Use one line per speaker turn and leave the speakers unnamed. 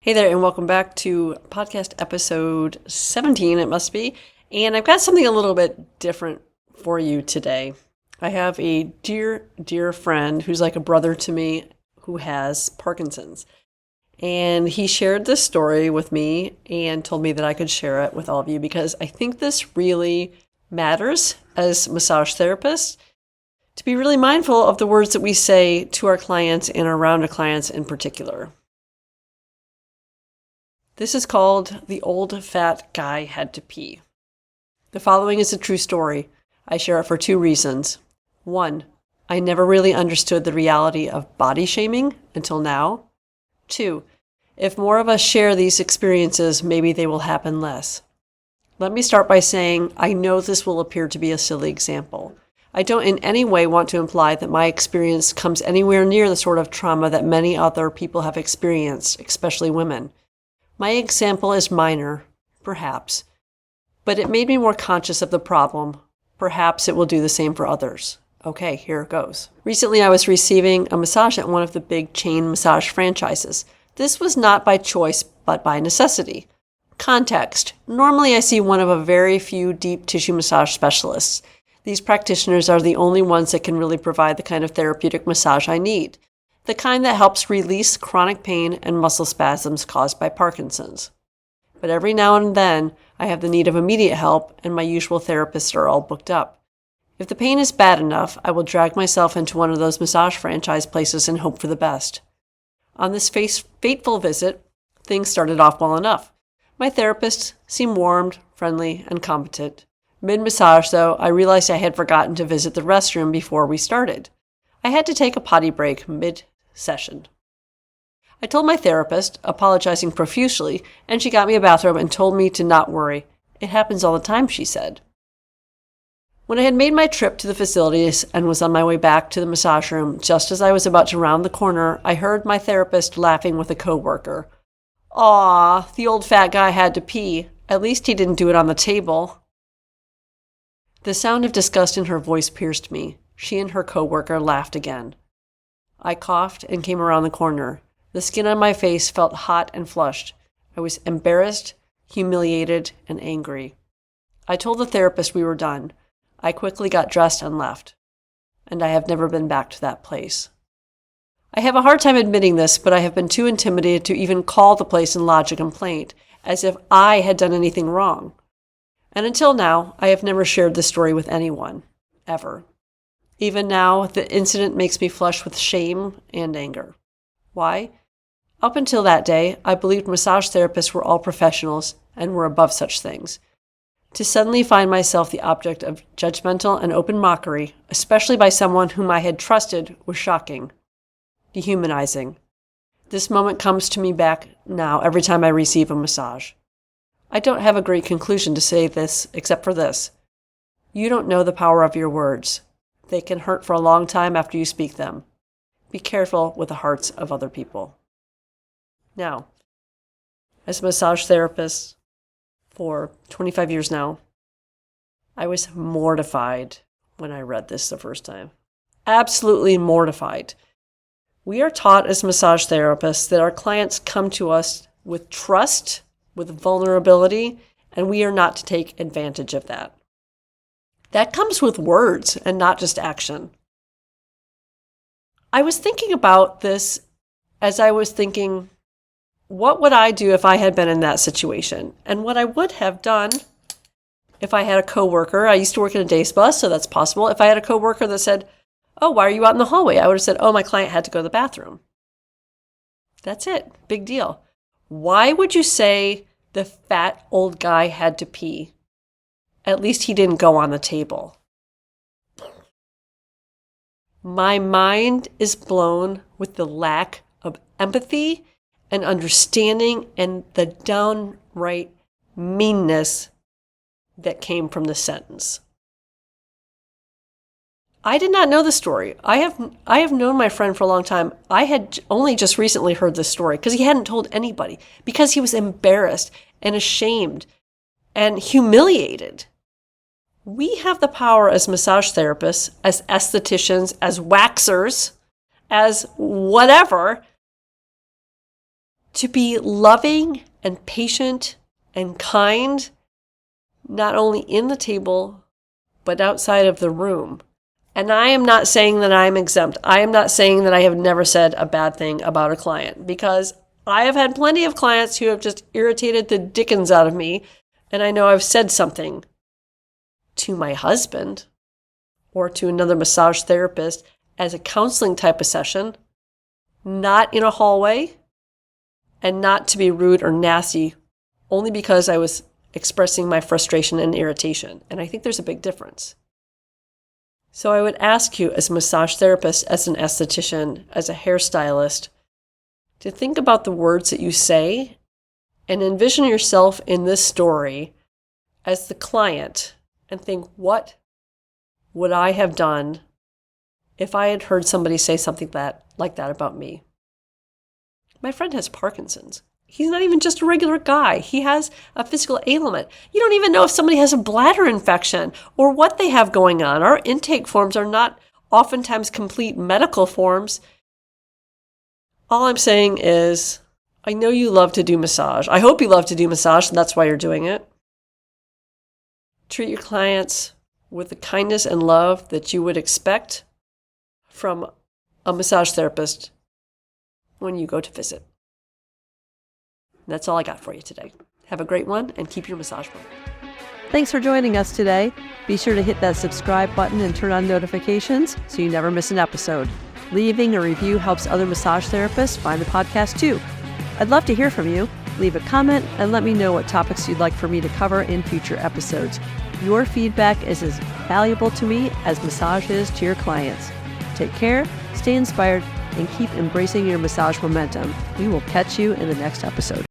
Hey there, and welcome back to podcast episode 17, it must be. And I've got something a little bit different for you today. I have a dear friend who's like a brother to me who has Parkinson's. And he shared this story with me and told me that I could share it with all of you because I think this really matters as massage therapists to be really mindful of the words that we say to our clients and around our clients in particular. This is called The Old Fat Guy Had to Pee. The following is a true story. I share it for two reasons. One, I never really understood the reality of body shaming until now. Two, if more of us share these experiences, maybe they will happen less. Let me start by saying I know this will appear to be a silly example. I don't in any way want to imply that my experience comes anywhere near the sort of trauma that many other people have experienced, especially women. My example is minor, perhaps, but it made me more conscious of the problem. Perhaps it will do the same for others. Okay, here it goes. Recently, I was receiving a massage at one of the big chain massage franchises. This was not by choice, but by necessity. Context. Normally, I see one of a very few deep tissue massage specialists. These practitioners are the only ones that can really provide the kind of therapeutic massage I need. The kind that helps release chronic pain and muscle spasms caused by Parkinson's. But every now and then, I have the need of immediate help, and my usual therapists are all booked up. If the pain is bad enough, I will drag myself into one of those massage franchise places and hope for the best. On this fateful visit, things started off well enough. My therapist seemed warm, friendly, and competent. Mid-massage, though, I realized I had forgotten to visit the restroom before we started. I had to take a potty break mid-session. I told my therapist, apologizing profusely, and she got me a bathrobe and told me to not worry. It happens all the time, she said. When I had made my trip to the facilities and was on my way back to the massage room, just as I was about to round the corner, I heard my therapist laughing with a coworker. "Aw, the old fat guy had to pee. At least he didn't do it on the table." The sound of disgust in her voice pierced me. She and her coworker laughed again. I coughed and came around the corner. The skin on my face felt hot and flushed. I was embarrassed, humiliated, and angry. I told the therapist we were done. I quickly got dressed and left. And I have never been back to that place. I have a hard time admitting this, but I have been too intimidated to even call the place and lodge a complaint, as if I had done anything wrong. And until now, I have never shared this story with anyone, ever. Even now, the incident makes me flush with shame and anger. Why? Up until that day, I believed massage therapists were all professionals and were above such things. To suddenly find myself the object of judgmental and open mockery, especially by someone whom I had trusted, was shocking, dehumanizing. This moment comes to me back now every time I receive a massage. I don't have a great conclusion to say this, except for this. You don't know the power of your words. They can hurt for a long time after you speak them. Be careful with the hearts of other people. Now, as a massage therapist for 25 years now, I was mortified when I read this the first time. Absolutely mortified. We are taught as massage therapists that our clients come to us with trust, with vulnerability, and we are not to take advantage of that. That comes with words and not just action. I was thinking about this as I was thinking, what would I do if I had been in that situation? And what I would have done if I had a coworker, I used to work in a day spa, so that's possible. If I had a coworker that said, "Oh, why are you out in the hallway?" I would have said, "Oh, my client had to go to the bathroom." That's it. Big deal. Why would you say the fat old guy had to pee? At least he didn't go on the table. My mind is blown with the lack of empathy and understanding and the downright meanness that came from the sentence. I did not know the story. I have known my friend for a long time. I had only just recently heard this story because he hadn't told anybody, because he was embarrassed and ashamed and humiliated. We have the power as massage therapists, as estheticians, as waxers, as whatever, to be loving and patient and kind, not only in the table, but outside of the room. And I am not saying that I'm exempt. I am not saying that I have never said a bad thing about a client, because I have had plenty of clients who have just irritated the dickens out of me. And I know I've said something to my husband or to another massage therapist as a counseling type of session, not in a hallway, and not to be rude or nasty, only because I was expressing my frustration and irritation. And I think there's a big difference. So I would ask you, as a massage therapist, as an esthetician, as a hairstylist, to think about the words that you say and envision yourself in this story as the client and think, what would I have done if I had heard somebody say something like that about me? My friend has Parkinson's. He's not even just a regular guy. He has a physical ailment. You don't even know if somebody has a bladder infection or what they have going on. Our intake forms are not oftentimes complete medical forms. All I'm saying is, I know you love to do massage. I hope you love to do massage, and that's why you're doing it. Treat your clients with the kindness and love that you would expect from a massage therapist when you go to visit. That's all I got for you today. Have a great one and keep your massage going.
Thanks for joining us today. Be sure to hit that subscribe button and turn on notifications so you never miss an episode. Leaving a review helps other massage therapists find the podcast too. I'd love to hear from you. Leave a comment and let me know what topics you'd like for me to cover in future episodes. Your feedback is as valuable to me as massage is to your clients. Take care, stay inspired, and keep embracing your massage momentum. We will catch you in the next episode.